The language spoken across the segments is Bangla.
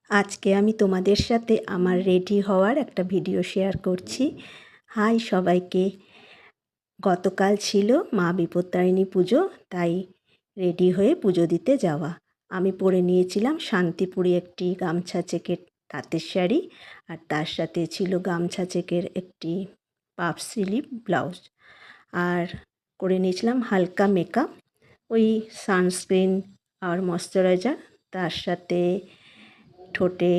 আজকে আমি তোমাদের সাথে আমার রেডি হওয়ার একটা ভিডিও শেয়ার করছি। হাই সবাইকে। গতকাল ছিল মা বিপত্তারিণী পুজো, তাই রেডি হয়ে পুজো দিতে যাওয়া। আমি পরে নিয়েছিলাম শান্তিপুরি একটি গামছা চেকের তাঁতের শাড়ি, আর তার সাথে ছিল গামছা চেকের একটি পাফ স্লিভ ব্লাউজ, আর করে নিয়েছিলাম হালকা মেকআপ, ওই সানস্ক্রিন আর ময়শ্চারাইজার, তার সাথে ঠোঁটে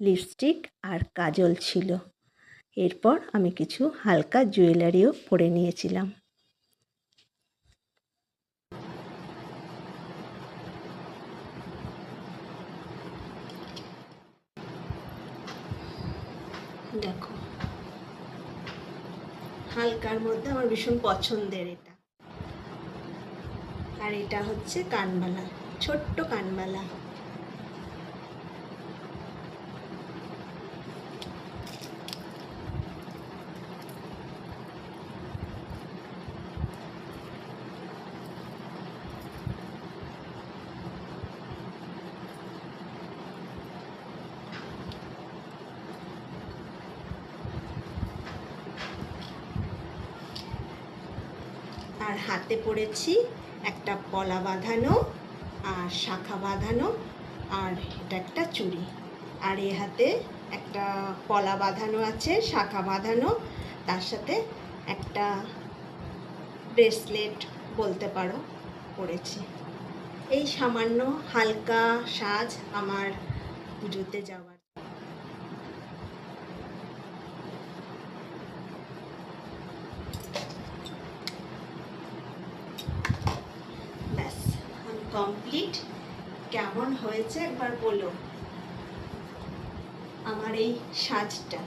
লিপস্টিক আর কাজল ছিল। এরপর আমি কিছু হালকা জুয়েলারিও পরে নিয়েছিলাম। দেখো, হালকার মধ্যে আমার ভীষণ পছন্দের এটা। আর এটা হচ্ছে কানবালা, ছোট্ট কানবালা। আর হাতে পরেছি একটা পলা বাঁধানো আর শাখা বাঁধানো, আর এটা একটা চুড়ি। আর এ হাতে একটা পলা বাঁধানো আছে, শাখা বাঁধানো, তার সাথে একটা ব্রেসলেট বলতে পারো পরেছি। এই সামান্য হালকা সাজ আমার পুজোতে যাওয়ার। ব্যাস, আমি কমপ্লিট। কেমন হয়েছে একবার বলো আমার এই সাজটা।